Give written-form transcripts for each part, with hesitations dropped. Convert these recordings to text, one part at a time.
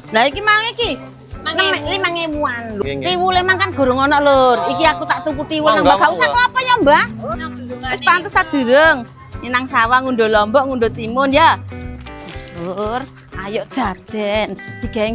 Lah iki mang iki 5.000-an. Tiwule mang kan gorong ana, Lur. Iki aku tak tuku tiwul nang Mbak. Gak usah apa ya, Mbak. Wis pantes ta durung. Ini nang sawah ngunduh lombok, ngunduh timun ya. Wis, Lur, ayo daden. Digawe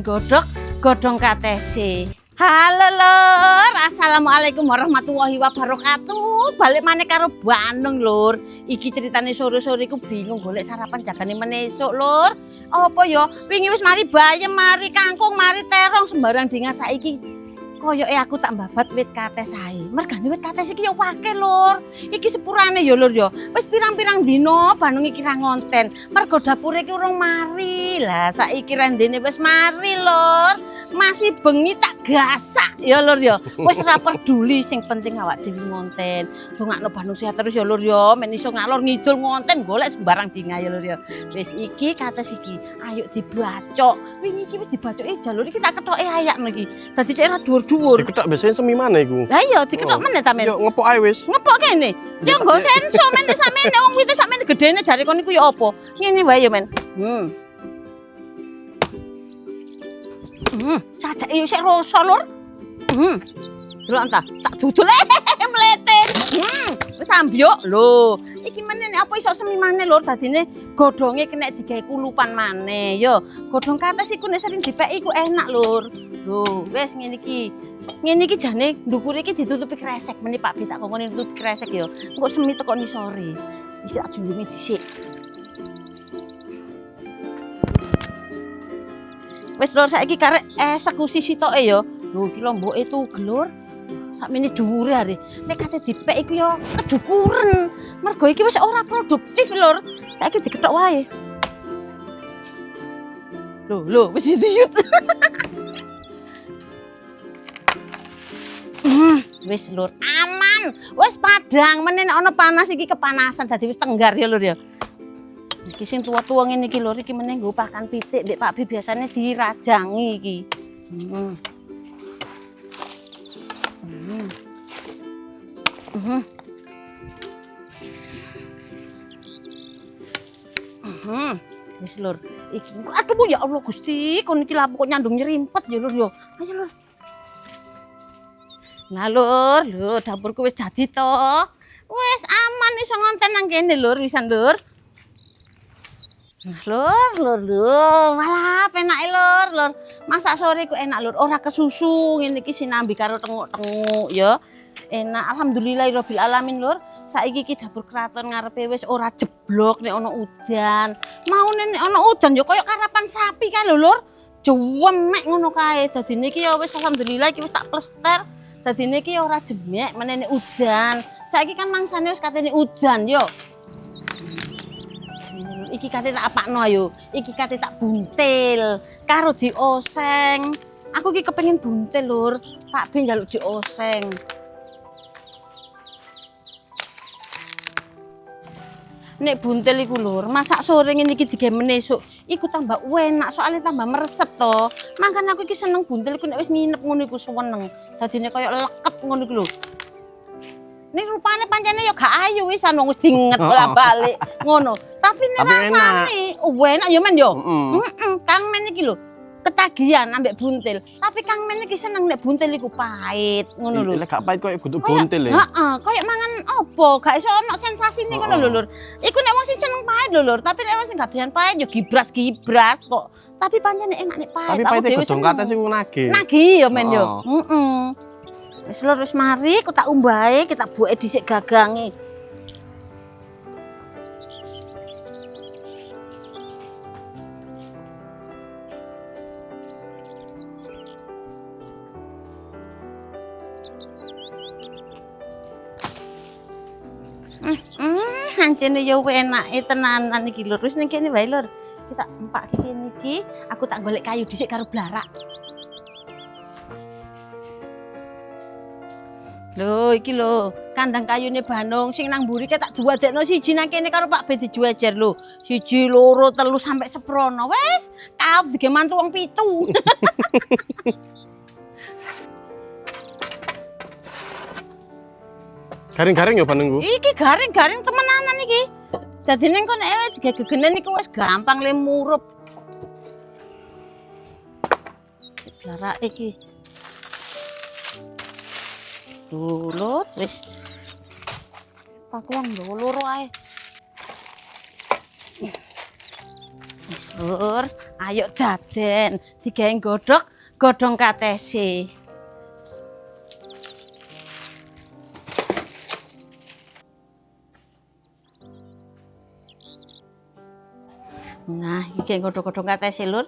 godhong KTC. Halo, Lur. Assalamualaikum warahmatullahi wabarakatuh. Balik maneh karo Bandung, Lur. Iki ceritane sore-sore iku bingung golek sarapan jagane menesuk, Lur. Apa ya? Wingi wis mari bayem, mari kangkung, mari terong sembarang dingas saiki. Koyoke aku tak mbabat wit kates ae. Mergane wit kates iki yo akeh, Lur. Iki sepurane ya, Lur ya. Wis pirang-pirang dina Bandung iki ra ngonten. Mergo dapure iki urung mari. Lah saiki rendene wis mari, Lur. Masih bengi tak gasak ya, Lur ya. Wis ora peduli, sing penting awak dhewe ngonten. Dongakno Bandung sehat terus ya, Lur ya. Men iso ngalor ngidul ngonten golek sembarang dingah ya, Lur ya. Wis iki kates iki, ayo dibacok. Wingi iki wis dibacoki jalur iki tak kethoke ayakno iki. Dadi cek ra dhuwur. Diketok biasanya semi mana iku? Lah iya diketok meneh ta men. Yo ngepok ae wis. Ngepok kene. Ya nggo senso men samene wong wite samene gedene jare kon iku ya apa? Ngene wae ya men. Cadake yo sik rasa, Lur. Delok ta, tak dudul mletet. Wis ambyuk lho. Iki meneh apa iso semi maneh, Lur. Dadine godhonge kena digawe kulupan maneh. Yo, godhong kates iku nek sering dipeki iku enak, Lur. Lho, wis ngene iki. Ngene iki jane ndukure iki ditutupi kresek. Meneh Pak Bi tak kongkon ditutupi kresek ya. Engko semi teko nisore. Iki tak julungi dhisik. Wis Lur saiki karek eksekusi sitoke ya. Lho iki lomboke tugel, Lur. Sakmene dhuwure are. Nek kate dipek iku ya kedukuren. Mergo iki wis ora produktif, Lur. Saiki dikethok wae. Lho, wis diyut. Wis Lur, aman. Wis padang meneh nek ana panas iki kepanasan dadi wis tenggar ya, Lur ya. Iki sing tuwa-tuwa ngene iki, Lur, iki meneh nggo pakan pitik Mbek Pak Bi biasane dirajangi iki. Wis Lur, iki aduh ya Allah Gusti, kon iki lapo kok nyandung nyerimpet ya, Lur ya. Ayo, Lur. Nah, Lur, dapurku wis dadi to. Wis aman iso ngonten nang kene, Lur, wisan, Lur. Nah, Lur. Malah penake, Lur. Masak sore ku enak, Lur. Ora kesusu ngene iki sinambi karo tenguk-tenguk ya. Enak, alhamdulillahirabbil alamin, Lur. Saiki iki dapur keraton ngarepe wis ora jeblok nek ana udan. Maune nek ana udan ya koyo karapan sapi kae lho, Lur. Jewemek ngono kae. Dadine iki ya wis alhamdulillah iki wis tak plester. Dadine iki ora jemek meneh nek udan. Saiki kan mangsane wis katene udan yo. Iki kate tak apakno ayo. Iki kate tak buntil karo dioseng. Aku iki kepengin buntil, Lur. Pak Bi njaluk dioseng. Nek buntil iku, Lur, masak sore ngene iki digawe menesuk, iku tambah enak, soalnya tambah meresep to. Makane aku iki seneng buntil iku nek wis nginep ngono iku seneng. Dadine koyo leket ngono iku lho. Ning rupane pancene ya gak ayu wisan wong wis dinget bolak-balik ngono. Tapi nek rasane enak ya men yo. Kang men iki lho. Ketagihan ambek buntil. Tapi Kang Men iki seneng nek buntil iku pahit, ngono lho. Lek gak pahit koyo kudu buntil ya. Heeh, koyo mangan opo, gak iso ono sensasine ngono lho, Lur. Iku nek wong sing seneng pahit lho, Lur, tapi nek wong sing gak doyan pahit yo gibras kok. Tapi pancene enak nek pahit. Tapi pahite godhong kates iku nagih. Nagih ya men yo. Wis Lur wis mari ku tak umbahe, kita buke dhisik gagange. Hancene ya enake tenanan iki, Lur. Wis ning kene wae, Lur. Kita empake kene iki, aku tak golek kayu dhisik karo blarak. Lho, iki lho, kandang kayune Bandung sing nang mburi tak duwadekno siji nang kene karo Pak Bi dijuejer lho. 1, 2, 3 sampai seprono. Wes, kaop dige mantu wong 7. Garing-garing ya Bandungku. Iki garing-garing temenanan iki. Dadi ning kono gegenen iku wis gampang le murup. Blarak iki. Lur, wis. Pakuan loro ae. Wis Lur, ayo daden digawe godhong katese. Nah, iki godhong-godhong katese Lur.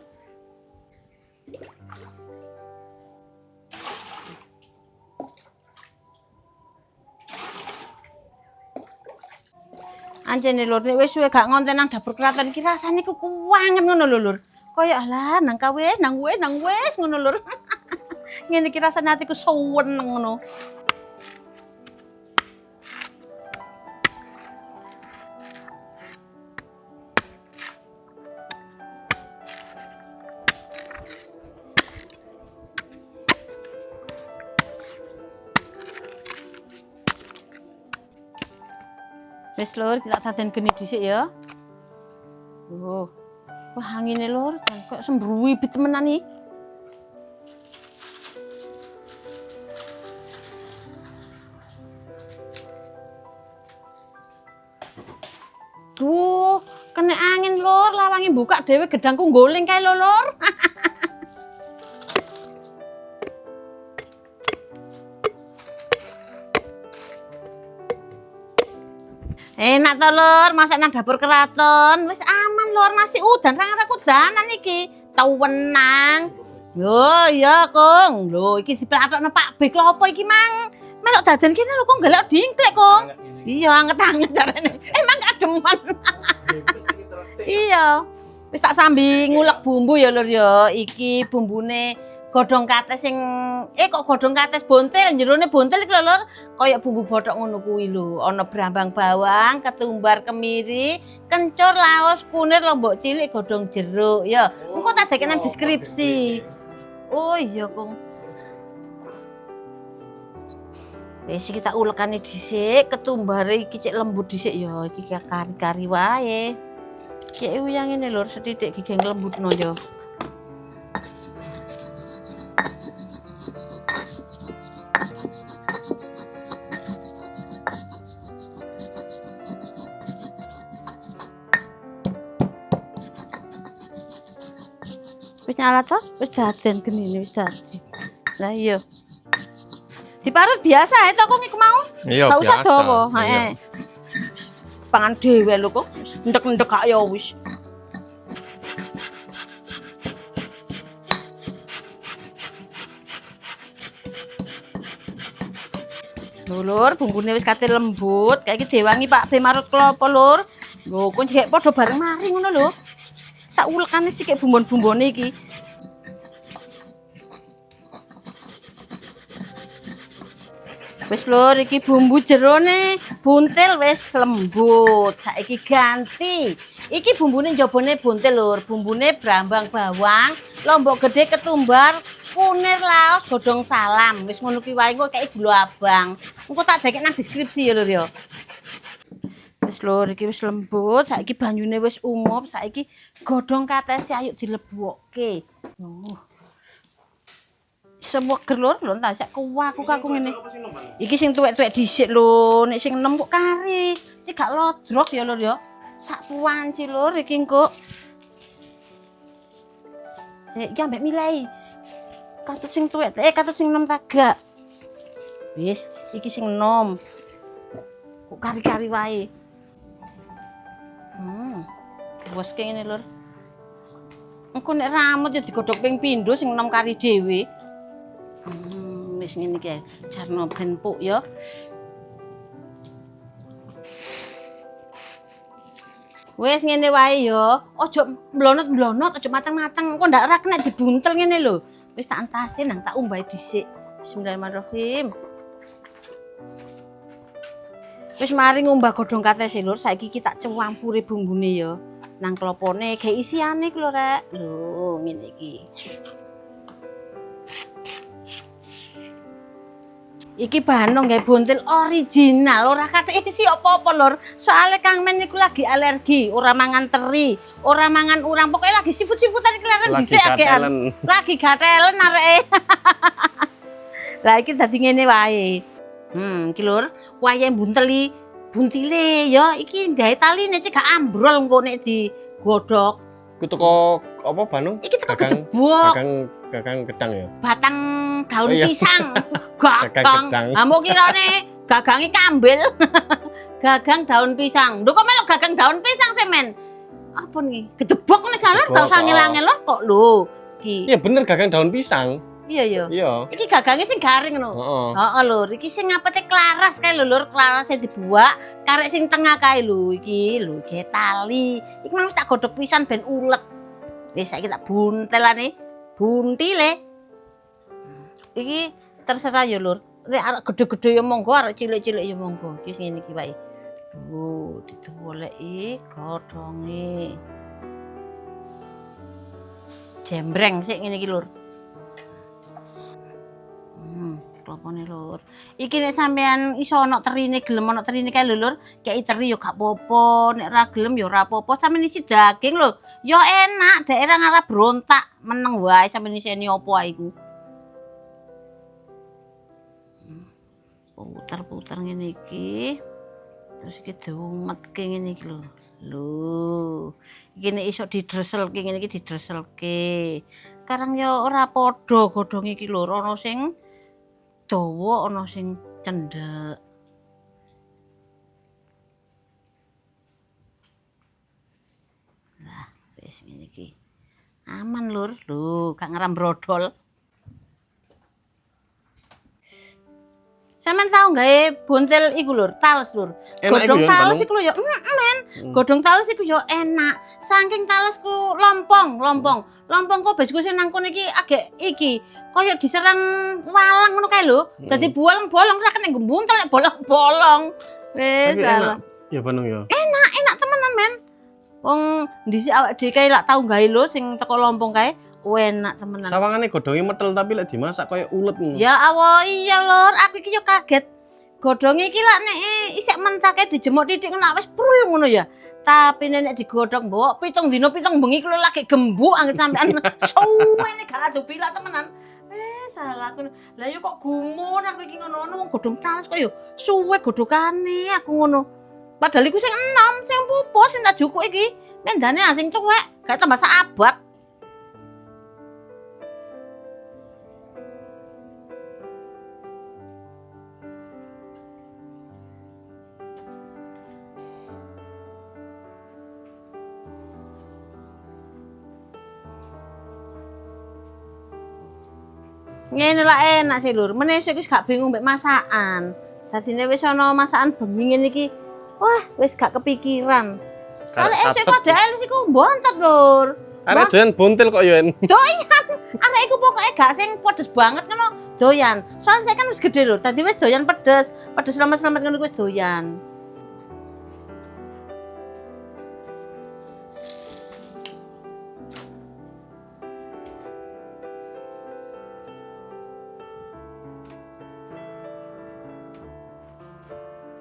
Anjene Lur, nek wis suwe gak ngonten nang dapur keraton iki rasane ku kuwangen ngono lho Lur. Kaya alah nang wis ngono Lur. Ngene iki rasane atiku seneng ngono. Wis Lur, kita daden geni dhisik ya. Oh. Wah, angine Lur, kok sembruwi bit temenan iki. Duh, kena angin Lur, lawange buka dhewe gedangku nggoling kae lho Lur. Enak to Lur, masak nang dapur keraton. Wis aman Lur, nasi udan ra ngarep udanan iki. Tau wenang. Yo, iya Kong. Lho, iki diplatokno Pak Bek lho apa iki, Mang? Melok daden kene lho Kong, gelek dingklek Kong. Iya, anget-anget jarene. Emang kademen. Iya. Wis tak sambi ngulek bumbu ya Lur ya. Iki bumbune godhong kates sing kok godhong kates bontel, jerone bontel iki lho Lur. Kaya bumbu bothok ngono kuwi lho. Ana brambang bawang, ketumbar kemiri, kencur, laos, kunir, lombok cilik, godhong jeruk ya. Engko tak deke nang deskripsi. Oh iya, Kong. Wis iki tak ulekane dhisik, ketumbare iki cek lembut dhisik ya. Iki kari-kari wae. Kayak uyang ini Lur, sedidik gigeng lembutno ya. Wis nyala to? Wis daden genine wis daden. Lah iya. Diparut biasa ae to kok iku mau. Iya, gak usah biasa. dawa, Iya. heeh. Pangan dhewe lho kok. Ndek-ndek gak ya wis. Lur, bumbune wis kate lembut, kayak iki diwangi Pak B marut klopo Lur. Lho, kok jek padha bareng mari ngono lho. Tak ulekane sik bumbon-bumbone iki. Wis Lur, iki bumbu jerone buntil wis lembut. Saiki ganti. Iki bumbune njabane buntil Lur, bumbune brambang bawang, lombok gede ketumbar, kunir, laos, godhong salam. Wis ngono ki wae kok kayak gula abang. Engko tak deke nang deskripsi ya Lur ya. Wis Lur, iki wis lembut, saiki banyune wis umup, saiki godhong katese ayo dilebokke. Semoger Lur, lho tak sak kuwaku ngene. Iki sing tuwek-tuwek dhisik lho, nek sing enem kok kari. Iki gak lodrok ya Lur ya. Sak puanci Lur iki engko. Iki ambek milai. Katut sing tuwek, katut sing enem tagak. Wis, iki sing enom. Kok kari-kari wae. Bos kaya ngene Lur. Engko nek ramut ya digodhog ping pindho sing enom kari dhewe. Wis ngene iki jarno ben empuk ya. Wis ngene wae ya. Aja mlonot-mlonot, aja mateng-mateng. Engko ndak ora kena dibuntel ngene lho. Wis tak entasin nang tak umbahi dhisik. Bismillahirrahmanirrahim. Wis mari ngumbah godhong katese Lur, saiki iki tak campuri bumbune ya. Nang klopone ge isiane ku lho Rek. Lho, ngene iki. Iki bahan nggae buntil original, ora kate isi apa-apa lur. Soale Kang Men niku lagi alergi, ora mangan teri, ora mangan urang, pokoknya lagi sifut-sifutan iki leren dhisik akean. Lagi gatelen areke. Lah iki dadi ngene wae. Iki lur, wayahe buntile ya iki nggae taline cek gak ambrol engko nek digodhog. Ku teko apa Bandung? Iki teko gedebok. Gagang gedang ya. Batang daun iya. pisang. Gagang. Lah mau kirane gagange kambil. Gagang daun pisang. Lho kok melok gagang daun pisang semen? Apa nih? Gedebok nek salah tau sangel-angel kok lho. Iki. Iya bener gagang daun pisang. Iya ya. Iya. Iki gagange sing garing ngono. Heeh lur, iki sing ngapete klaras kae lho lur, klarase dibuak, karek sing tengah kae lho iki lho, ge tali. Iki mang tak godhog pisan ben ulet. Wis saiki tak buntelane. Buntile. Iki terserah ya lur. Nek arek gede-gede ya monggo, arek cilik-cilik ya monggo. Iki ngene iki wae. Lho, ditoleki godhonge. Jembreng sik ngene iki lur. Klopone lur. Iki nek sampean iso ana terine, gelem ana terine kae lho lur, kei teri yo gak apa-apa, nek ora gelem yo ora apa-apa. Sampeyan isi daging lho. Yo enak, daerah ngarep berontak, meneng wae sampeyan iseni apa ae iku. Puter-puter ngene iki. Terus iki diumetke ngene iki lho. Lho, iki nek iso didreselke ngene iki didreselke. Karang yo ora padha godhong iki lho, ana sing dawa ana sing cendhek. Lah, wis ngene iki. Aman lur. Lho, gak ngrambrodol. Sampeyan tau gawe buntil iku lur, tales lur. Godhong tales iku lho ya, men. Godhong tales iku ya enak. Saking talesku lompong. Lompong kok besku sing nang kono iki agek iki. Kaya diserang walang ngono kae lho. Dadi bolong-bolong ra kena buntel nek bolong-bolong. Wis salah. Ya Bandung ya. Enak temenan men. Wong ndhisik awake dhewe kae lak tau gawe lho sing teko lompong kae. Enak temenan. Sawangane godhonge metel tapi lek dimasak kaya ulet. Ya Allah, iya lur, aku iki yo kaget. Godhonge iki lak nek isik mentake dijemuk titik ngono wis prul ngono ya. Tapi nek digodhog mbok 7 dina 7 bengi kuwi lagi gembuk anggere sampean suwene gak adu pilak temenan. Salah aku. Lah yo kok gumun aku iki ngono-ngono wong godhong tales kok yo suwe godhogane aku ngono. Padahal iku sing enom, sing pupus sing tak jukuk iki. Mendane sing cuwek, gak tambah saabot. Ngene lah enak sih lur, menesuk wis gak bingung mbek masakan. Dadine wis ana masakan bengi ngene iki. Wah, wis gak kepikiran. Soale esuk kok dhek iku bontot lur. Arek doyan buntil kok ya. Doyan. Arek iku pokoke gak sing pedes banget ngono, doyan. Soale saya kan wis gede lur, dadi wis doyan pedes. Pedes lemes-lemes ngono wis doyan.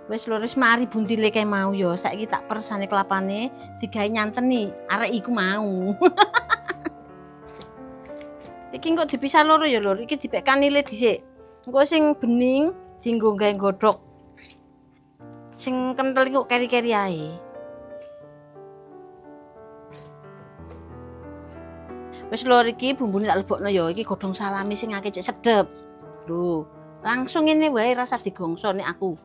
Wis lho wis mari buntile kae mau ya. Saiki tak persane kelapane digawe nyanteni arek iku mau. Iki kok dipisah loro ya lur. Iki dipek kanile dhisik. Engko sing bening dienggo gawe godhog. Sing kenthel iku keri-keri ae. Wis lur iki bumbune tak lebokno ya. Iki godhong salami sing akeh cek sedep. Lho, langsung ngene wae rasa digongso nek aku.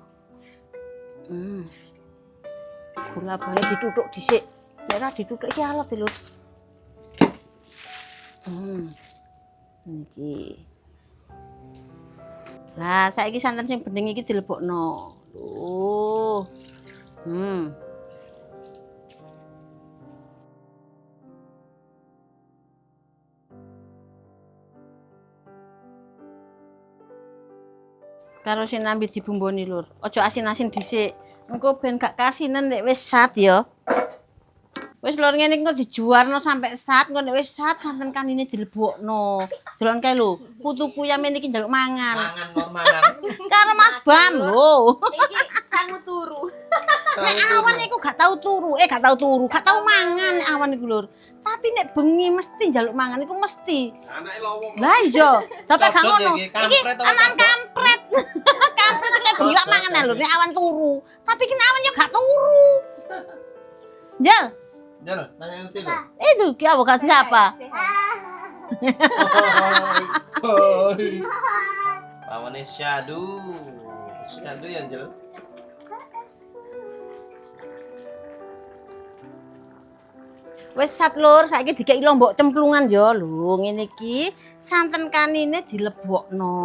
Gula bae dituthuk dhisik. Nek ora dituthuk iki alot lho. Niki. Lah saiki santen sing bening iki dilebokno. Lho. Karo sinambi dibumboni lur. Aja asin-asin dhisik. Engko ben gak kasinen nek wis sat ya. Wis lur ngene iki kok dijuarno sampe sat, kok nek wis sat santen kanine dilebokno. Delon kae lho, putuku yamen iki njaluk mangan. Mangan. Karo Mas Bam lho. Iki sangu turu. Nek awan iku gak tau turu, gak tau mangan nek awan iku lur. Tapi nek bengi mesti njaluk mangan iku mesti. Anake lowong. Lah iya, tapi gak Codot ngono. iki, Iki kampret apa anak codot? kampret. Kampret nek bengi lak mangan lho nek awan turu. Tapi ki awan yo gak turu. Jal, Jal, tanya nanti lho. itu ki apa kasih siapa? Pawane Syadu. Syadu ya, Jal. Wis sat lur, saiki dikeki lombok cemplungan yo lho. Ngene iki santen kanine dilebokno.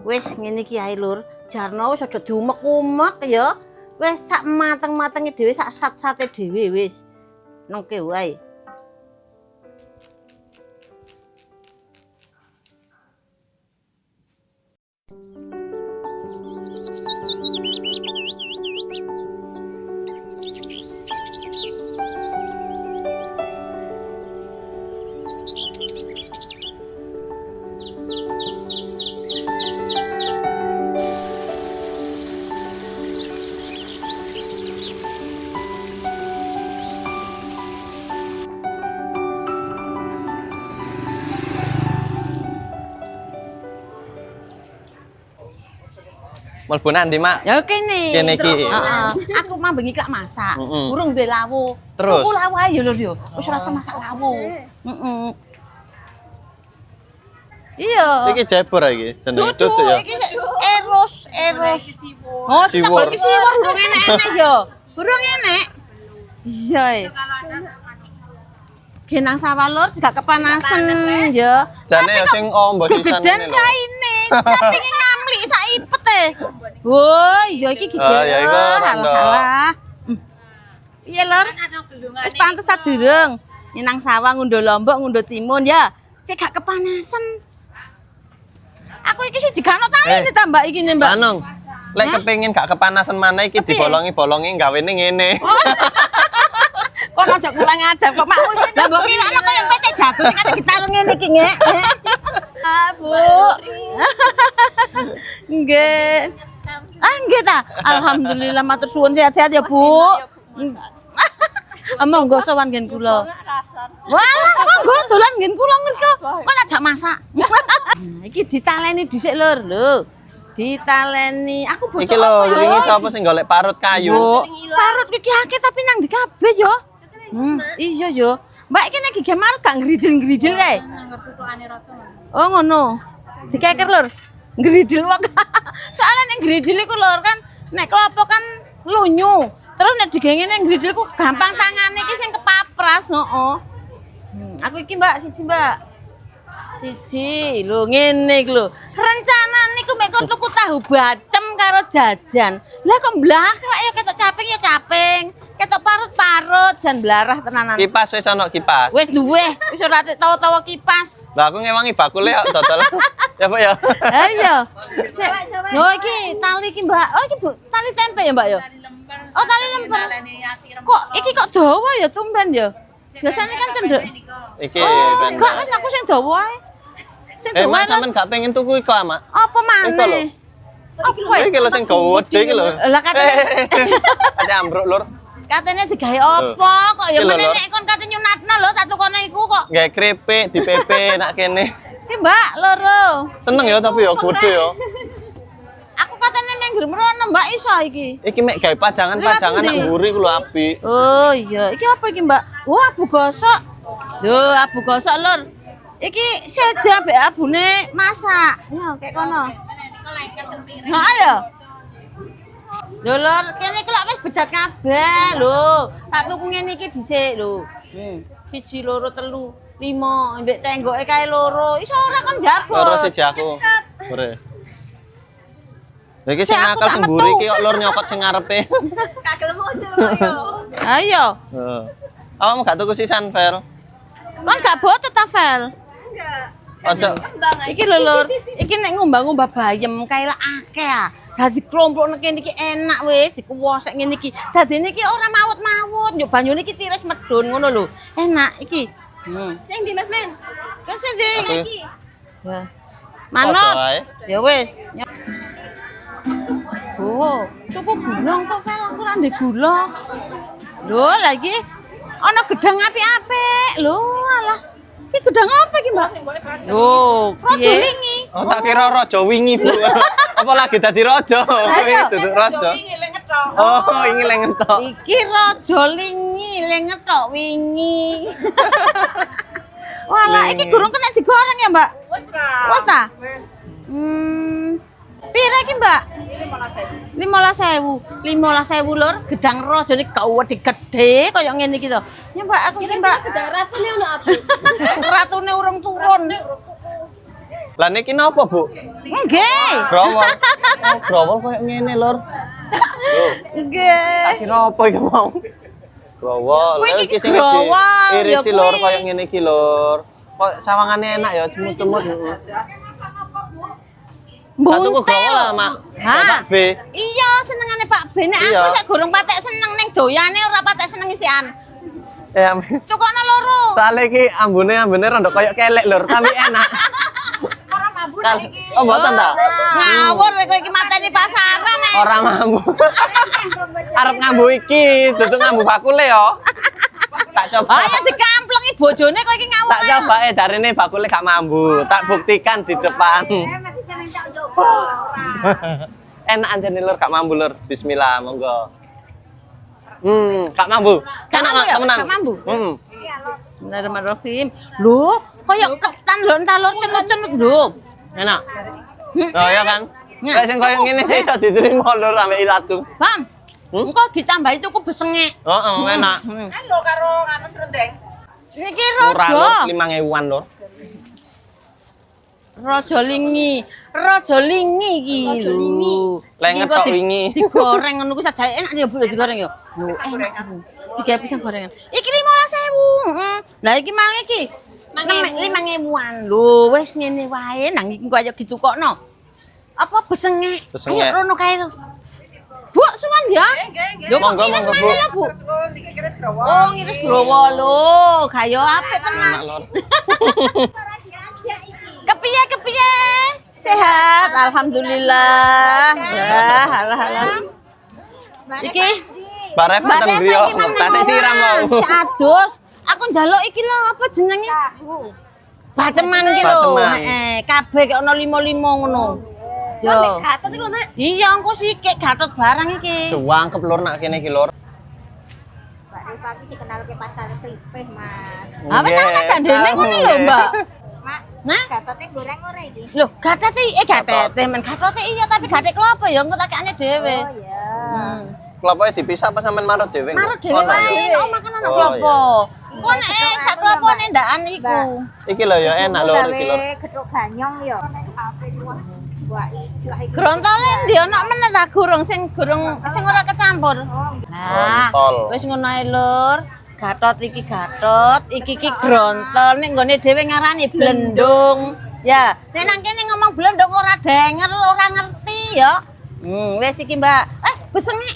Wis ngene iki ae lur. Jarno wis aja diumek-umek ya. Wis sak mateng-matenge dhewe, sak sat-sate dhewe wis. Nengke wae. Mlebu ndi, Mak? Ya kene. Kene iki. Heeh. Aku mah bengi klak masak. Heeh. Urung duwe lawu. Terus? Tuku lawu ae yo lur yo. Wis ora usah masak lawu. Heeh. Iya. Iki jebor iki, jenenge Dudu, tutuk ya. iki sik eros. Oh, Siwur. iki siwur urung enek-enek yo. Urung enek. Iya. Genang sawah lur gak kepanasan yo. Jane ya sing ombo sisan Gegeden ngene lho. raine, tapi iki ngamlik sak ipete. Woi, ya iki gede. Oh, ya iku, Rondo. Alah. Iya lur. Wis pantes ta durung. Nang sawah ngunduh lombok, ngunduh timun ya. Cek gak kepanasan. Aku iki sih digano tali ta Mbak iki nih Mbak. Anong, lek kepengin gak kepanasan mana iki Tapi- dibolongi-bolongi gawene ngene. Kok aja kurang ajar kok makmu. Lah mbok kirane koyo pete jago sing kate ditarung ngene iki nggih. Ah, Bu. Nggih. Ah, nggih ta. Alhamdulillah matur suwun sehat-sehat ya, Bu. Monggo sowan ngen kula. Walah, monggo dolan ngen kula ngerko. Kok ajak masak. Nah, iki ditaleni dhisik lur, lho. Ditaleni. Aku butuh Iki lho, apa ya? wingi sapa sing golek parut kayu? Yo, parut iki akeh tapi nang di kabeh yo. Iya yo. Mbak iki nek gigi marut gak ngridil-ngridil kae. Oh ngono. Dikeker lur. Ngridil wae. Soale nek ngridil iku lur kan nek klopo kan lunyu. Terus nek digengene ngridil ku gampang tangane iki sing kepapras, heeh. Aku iki Mbak siji Mbak. Siji lho ngene iki lho. Rencanane ku mek kon tuku tahu bacem karo jajan. Lah kok mblakrak ya ketok caping ya caping. Ketok parut-parut jan blarah tenanan. Kipas wis ana kipas. Wis duwe, wis ora tawa-tawa kipas. Lah aku ngewangi bakule kok dodol. Ya, Bu ya. Ha iya. Sik. Lho iki tali iki Mbak. Oh iki Bu, tali tempe ya Mbak ya? Oh tali lemper. Kok iki kok dawa ya tumben ya? Biasanya kan cendek. Iki Oh, ben. enggak wis aku sing dawa ae. Sing dawa. Mas sampean gak pengen tuku iku, Mak? Apa Iku lho. maneh? Apa kowe? Iki lho sing gede iki lho. Lah katanya Ate ambruk, Lur. katanya digawe apa kok ya Iki lho, meneh Lur. nek kon kate nyunatno lho tak tukono iku kok. Gawe kripik di PP nak kene. Ki Mbak loro. Seneng ya tapi ya gede ya. Aku katanya nang ngger mrono Mbak iso iki. Iki mek gawe pajangan-pajangan Lewat nak ndi? mburi ku lho apik. Oh iya, iki apa iki Mbak? Oh abu gosok. Lho abu gosok lur. Iki seja mbek abune masak. Ya kayak kono. Nah ya. Lho lur, kene iku lak wis bejat kabeh lho. Tak tuku ngene iki dhisik lho. 1, 2, 3, 5, mbek tenggoke kae loro. Iso ora kon njabot. Loro siji aku. Ore. Lah iki sing Sik, aku nakal tak sing mburi metu. iki kok Lur nyokot sing ngarepe. Kagel muncul koyo. Ayo. Heeh. Awakmu gak tuku sisan, Vel? Kon gak botot ta, Vel? Enggak. Ojo. Kembang aja. Iki lho lur, iki nek ngumbah-ngumbah bayem kae lak akeh ah. Dadi klompok nek kene iki enak wis dikuwosek ngene iki. Dadine iki ora mawut-mawut, yo banyune iki tiris medun ngono lho. Enak iki. Sing di Mas Men. Kan sing Iki. ya. Manut. Padha ae. Ya wis. Oh, cukup gula kok Vel, aku ora ndek gula. Lho, lagi ana gedang apik-apik. Lho, alah. Iki gedang apa iki, Mbak? Lho, raja lingi. Oh, tak kira raja wingi, Bu. Apa lagi dadi raja? Duduk raja. Oh, ini lengen tok. Iki raja lingi, le ngetok wingi. Walah, iki gurung kena digoreng ya, Mbak? Wes ra. Wes ta? Pira iki, Mbak? 15.000. 15.000 lur, gedang raja niki gede kaya ngene iki to. Ya, Mbak, aku iki, Mbak. Gedang ratune ono apa? Ratune urung turun. Lah niki napa, Bu? Nggih. Growol. Oh, growol koyo ngene, Lur. Nggih. Tak kira apa iki mau? Growol. Kuwi Lha iki iki sing growol, irisi ya Lur kuwi. koyo ngene iki, Lur. Kok sawangane enak ya, cemut-cemut. Tak tuku growol lah, Mak. Ha? Pak B. Iya, senengane Pak B. Nek Iya. aku sak gorong patek seneng ning doyane ora patek seneng isian. Ya, Cukokno loro. soalnya iki ambune rada koyo kelek, Lur, tapi enak. Ora mambu Sal- iki. Oh, mboten ta? Ngawur kowe iki mateni pasaran nek. Ora mambu. Arep ngambu iki, duduk ngambu bakule ya. Tak coba. Ayo dikamplengi bojone kowe iki ngawur. Tak coba darine bakule gak mambu. Tak buktikan di depan. Masih seneng tak coba. Enak anjene Lur, gak mambu Lur. Bismillah, monggo. Gak mambu. Gak Enak mambu ya? temenan. Gak mambu? Bismillahirrahmanirrahim. Lho, koyo ketan lho entalur cenut-cenut lho. Enak. Oh ya kan? Kayak sing koyo ngene iso diterima Lur ambek ilatu. Bang. Engko ditambahi tuku besenge. Heeh, enak. Kan lo karo anu serendeng. Niki Murah Lur, raja. 5.000-an Lur. Raja lingi. Raja lingi iki lho. Lah Iki ngetok kok wingi. Digoreng ngono ku sajane enak ya Bu digoreng ya. Lho, enak. Tiga pisang gorengan. Iki 15.000. Heeh. Lah iki mang iki 5.000-an. Lho, wis ngene wae nang iki kaya ditukokno. Apa besenge? Besenge. Ayo rono kae lho. Bu, suwan ya? Lho, kok Monggo, ngiris monggo, Bu. mana lah, Bu? Terus kok iki kira growol. Oh, ngiris growo lho. Gayo apik tenan. Enak Lur. Kepiye? Sehat, alhamdulillah. Ya, halah. Iki Mbak Reva ten griya, tasik siram mau. Adus. Aku njaluk iki lho, apa jenenge? Bateman iki lho. Bateman. Heeh, kabeh kaya ana 5-5 ngono. Jo. Gatot iki lho, Mak. Iya, engko sikik gatot barang iki. Cuwangkep Lur nak kene iki Lur. Mbak Rifa iki dikenal ke pasar Kripih, Mas. Apa tak jandene ngono lho, Mbak. Mak, Nah, gatotnya goreng ora iki? lho, gathete gathete men gathete iya tapi gathek klopo ya engko takane dhewe. Oh iya. Klopoke dipisah apa sampean marut dhewe? Marut dhewe Ono. wae, oh makan ana Oh, klopo. Kok nek sak klopone ndakan iku. Iki lho ya enak Lur, iki Lur. Gethuk ganyong ya. Wah, iki. Grontole ndi ana meneh ta gurung sing ora kecampur. Nah, Grontol. wis ngono ae Lur. Gatot iki grontol nek nggone dhewe ngarani blendung. Ya, nek nang kene ngomong blendung ora denger, ora ngerti ya. Wis iki Mbak. Besenge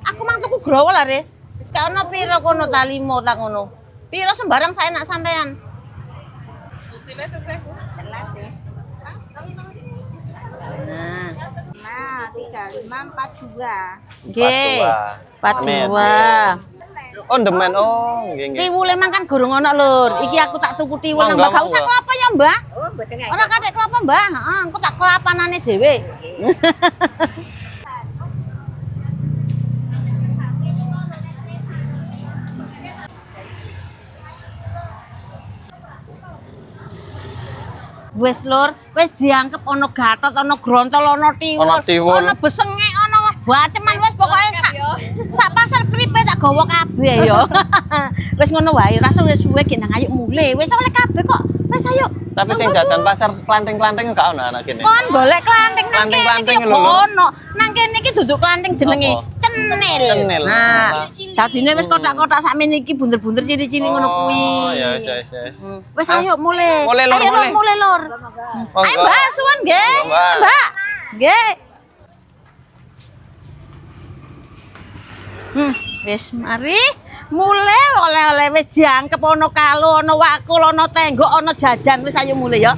aku mang tuku growol are. Gak ono pira kono ta 5 ta ngono. Pira sembarang saenak sampean. Utile tesih. Telas ya. Nah, Nah, 3542. nggih. 42. Oh, demen. Oh, nggih nggih. Tiwule mang kan gorong ono Lur. Iki aku tak tuku tiwul nang Monggo, Mbak. Gak usah monggo. kelapa ya, Mbak. Oh, mboten Ora kadek kelapa, Mbak. Heeh, engko tak kelapanane dhewe. Wes Lur, wis dianggep ono gatot, ono grontol, ono tiwul, Ono tiwul. ono besenge, ono baceman wis pokoke sak pasar Kripih tak gawa kabeh ya. Wis ngono wae, ora suwe-suwe ki nang ayo mulih. Wis oleh kabeh kok. Wis ayo. Tapi sing jajan pasar klanting-klanting gak ono anak kene. Kon golek klanting nang kene iki Klanting-klanting ya lho, Lur. ono. Nang kene iki duduk klanting jenenge Apa? cenil. Cenil. Nah, dadine wis kotak-kotak sakmene iki bunder-bunder cili-cili ngono kuwi. Oh, ya wis. Wis ayo mulih. Mulih, Lur, Ayo mulih. mulih Lur. Ayo Monggo. Mbak, suwun nggih. Mbak. Mbak. Nggih. Wis mari mulai oleh-oleh wis jangkep ana kalo ana wakul ana tenggok ana jajan wis ayo mulai ya.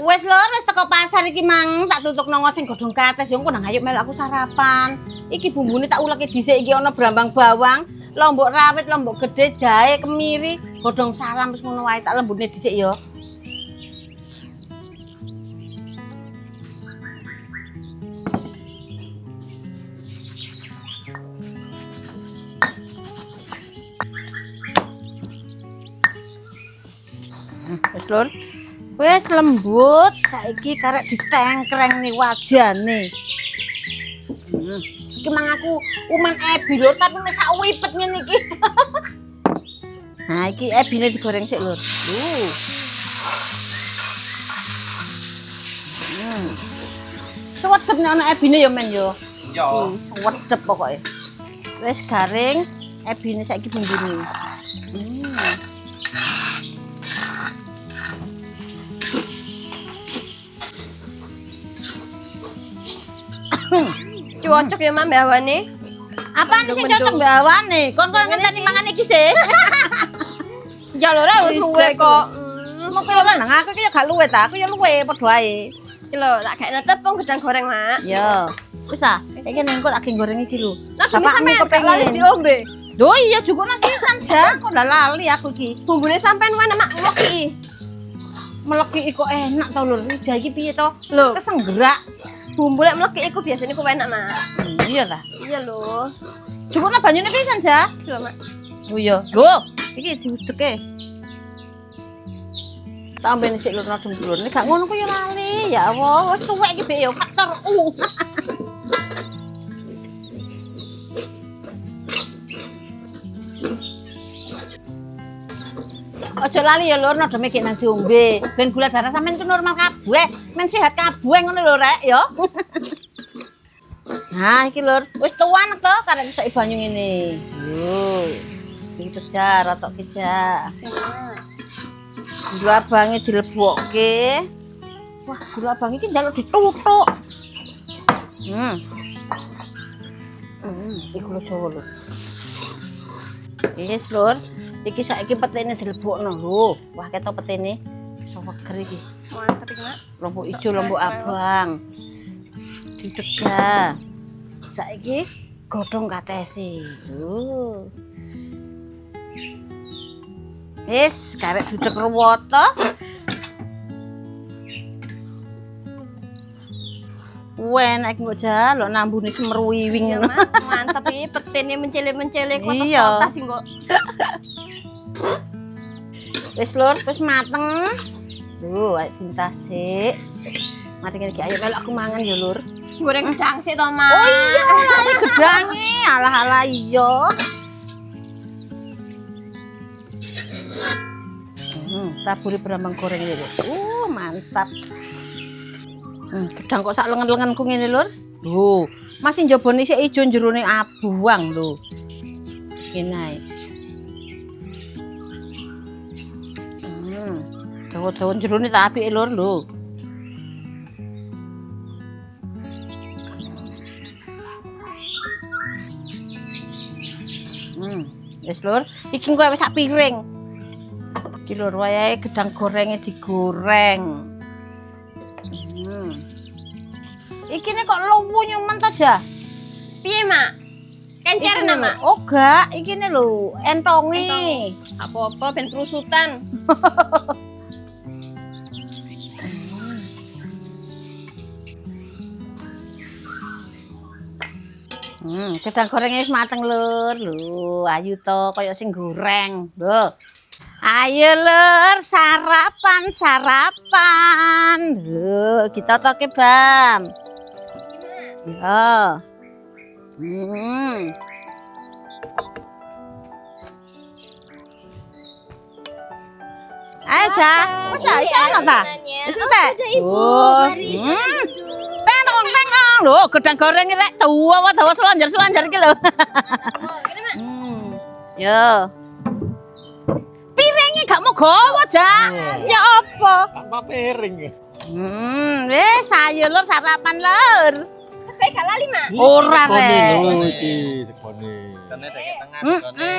Wes lho, wis teko pasar iki mang, tak tutukno sing godhong kates yo engko nang ayo melu aku sarapan. Iki bumbune tak uleke dhisik iki ana brambang bawang, lombok rawit, lombok gede, jahe, kemiri, godhong salam wis ngono wae tak lembutne dhisik yo. Wes lho. Wes lembut, saiki karek ditengkreng nih wajane. Iki mang aku umen ebi lho, tapi wis sak wipet ngene iki. Nah, iki ebine digoreng sik lho. Sewedep nek ana ebine ya men yo. Yo. Sewedep pokoke. Wis garing, ebine saiki bumbune. Cocok ya, Mam, bawane. Apaan sih cocok mbak awane? Kon kok ngenteni mangan iki sih? Ya lho ra wis luwe kok. Mau kaya meneng aku ki ya gak luwe ta, aku ya luwe padha ae. Iki lho, tak gak tepung gedang goreng, Mak. Ya. Wis ta, iki ning kok tak goreng iki lho. Bapakmu Bapakmu kepengin lali kepengin. diombe. Lho iya juga nasi sanja, kok udah lali aku iki. Bumbune sampean mana, Mak? Meleki. Meleki kok enak tau lho, ija iki piye to? Lho. Kesenggerak. Bumbu lek meleki iku biasane ku enak, Mak. Iya ta. Iya lho. Cukup banyune pisan ja. Lho, Mak. Oh iya. Lho, iki diudeke. Tambah sik lho radung dulur. Nek gak ngono ku ya lali. Ya Allah, wis tuwek iki mbek ya faktor. Ojo lali ya lur, nada mikir nang diombe. Ben gula darah sampean ku normal kabeh. Men sehat kabeh ngono lho rek ya. Nah, iki lur, wis tuan to karek iso banyu ngene. Yo. Iki kejar atok kejar. Gula abange dilebokke. Wah, gula abang iki njaluk ditutuk. Iki gula Jawa lho. Wis lur, iki saiki petene dilebokno lho. Wah, ketok petene. Iso weger iki. Mantep iki, Mak. Lombok ijo, lombok abang. Dicegah. Saiki godhong katesi. Lho. Wis, karek dudek rewoto. Enak nggo jaluk nambune semerwiwing Iya, ngono. Mak. Mantep iki petene mencele-mencele Iya. kotak-kotak sing kok. Wis lur, wis mateng. Lho, ayo dintasik. Mati ngene iki ayo melu aku mangan ya lur. Goreng gedang sik to, Mak. Oh iya, lali gedange. Alah-alah iya. Taburi berambang goreng ini lho. Mantap. Gedang kok sak lengen-lengenku ngene lur. Lho, masih njabane isih ijo jerone abuang lho. Ngene ae. Dawa-dawa jerone tak apike lur lho. Wis lur, iki engko wis sak piring. Iki lur wayahe gedang gorenge digoreng. Iki nek kok luwu nyumen to, Ja? Piye, Mak? Kenceren, Iki Mak. Oh, gak, iki ne lho, entongi. Apa-apa ben perusutan. Gedang gorengnya wis mateng lur. Lho, ayu to kaya sing goreng. Lho. Ayo lur, sarapan. Lho, kita toke Bam. Ya. Ayo, Ja. Wis iso ana ta? Wis entek. Oh. Tengong. Lho, gedang goreng rek dawa selonjar iki lho. Yo. Piringe gak mau Legowo, Jak. Ya apa? Tanpa piring. Wis ayo lur sarapan lur. Sekali gak lali, Mak. Ora rek. Iki sekone. Sekone dari tengah sekone.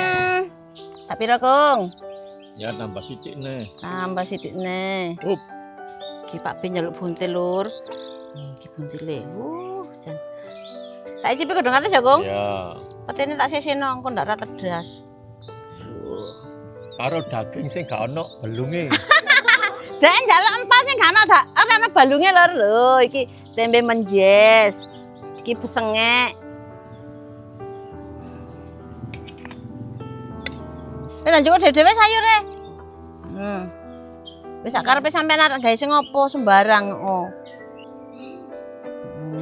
Sapira, Kung? Ya tambah sithik nih. Tambah sithik nih. Up. Ki Pak Ben njaluk buntil lur. Iki buntile. Jan. Tak icipi godhong atis ya, Kung? Ya. Petene tak seseno engko ndak ra tedas. Karo daging sing gak ono belunge. Dek njaluk empal sing gak ono dak ora ana balunge lur. Lho, iki tempe menjes. Iki pesengek. Lan juga dhewe sayur e. Wis sak karepe sampean arek gawe sing opo sembarang. Oh.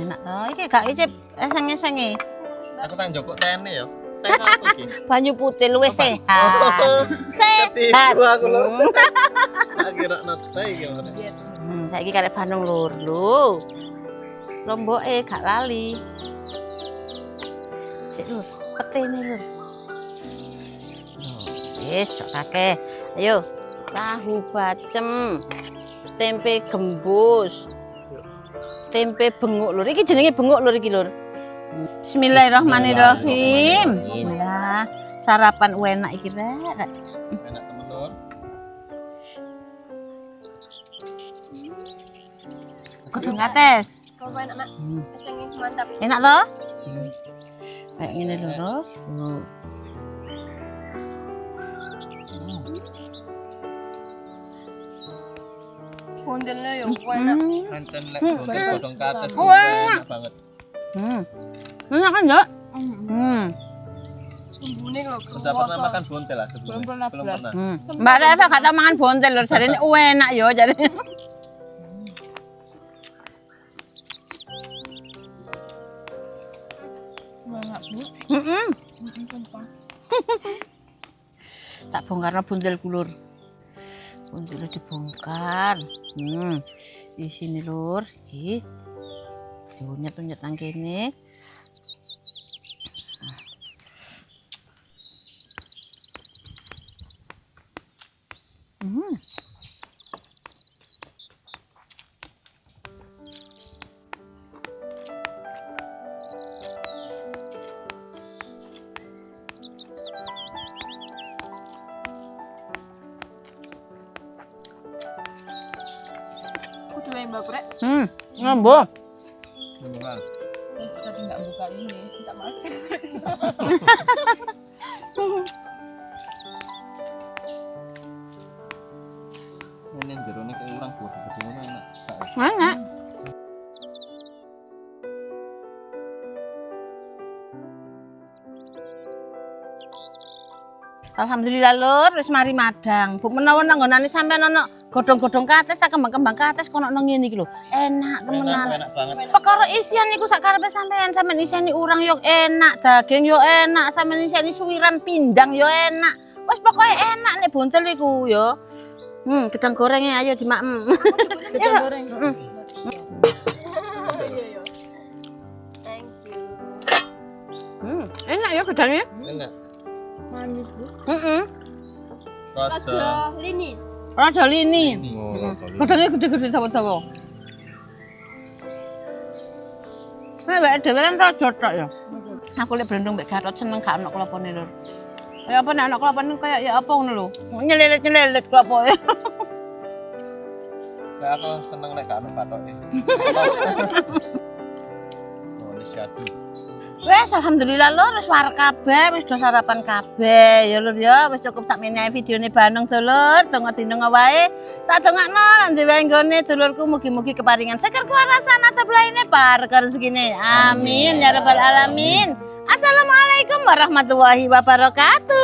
Enak to. Iki gak icip eseng-esenge. Aku tak njokok tene ya. Teh aku iki. Banyu putih luwih sehat. Sehat. Ketipu aku lho. Tak kira nate iki. Saiki karep Bandung lur lho. Lomboke gak lali. Sik lur, petene lur. Wis cok kakek. Ayo. Tahu bacem. Tempe gembus. Tempe benguk lur. Iki jenenge benguk lur iki lur. Bismillahirrahmanirrahim. Nah, sarapan enak iki rek. Enak temen lur. Godhong ates. Kau enak, Mak. Esengnya mantap. Enak toh? Kayak gini lho. Bundelnya ya enak. Manten lek godhong kates Enak banget. Enak kan, Dok? Bumbune lho. Udah pernah makan buntel lah sebelumnya? Belum pernah. Mbak Reva gak tau mangan bontel lho, jarine enak yo jarine. Tak bongkarno buntel kulur. Buntelnya dibongkar. Di sini lur, iki. Diunyet-unyet nang kene. Kudu wae Mbak Brek. Ngambo. Bukan. Tadi nggak buka ini, kita makan. Ini jerone kayak urang gede enak. Enak. Alhamdulillah lur, wis mari madang. Bu menawa nang nggonane sampean ana godhong-godhong kates ta kembang-kembang kates kono nang ngene iki lho. Enak temenan. Enak banget. Perkara isian niku sak karepe sampean iseni urang yo enak, daging yo enak, sampean iseni suwiran pindang yo enak. Wis pokoke enak nek buntel iku yo. Gedang gorengnya ayo dimakem. Gedang goreng. Thank you. Enak yo gedangnya. Enak. Manis, Bu. Raja. Raja Lini. Raja lini. Oh, Gedangnya gede-gede dawa-dawa. Nek wae dhewe kan raja tok ya. Aku lek brendong mbek Gatot seneng gak ono klapane lur. Ya apa nek ono klapane kaya ya apa ngono lho. Nyelilit-nyelilit klapoke. Kayak aku seneng lek gak ono patoke. Oh, ini syadu. Wes alhamdulillah lur wis war kabeh, wis do sarapan kabeh. Ya lur ya, wis cukup sak menehe videone Bandung dulur, donga dinenga wae. Tak dongakno lan dhewe nggone dulurku mugi-mugi keparingan seger kewarasan atep lainnya barokah rezekine. Amin ya rabbal alamin. Assalamualaikum warahmatullahi wabarakatuh.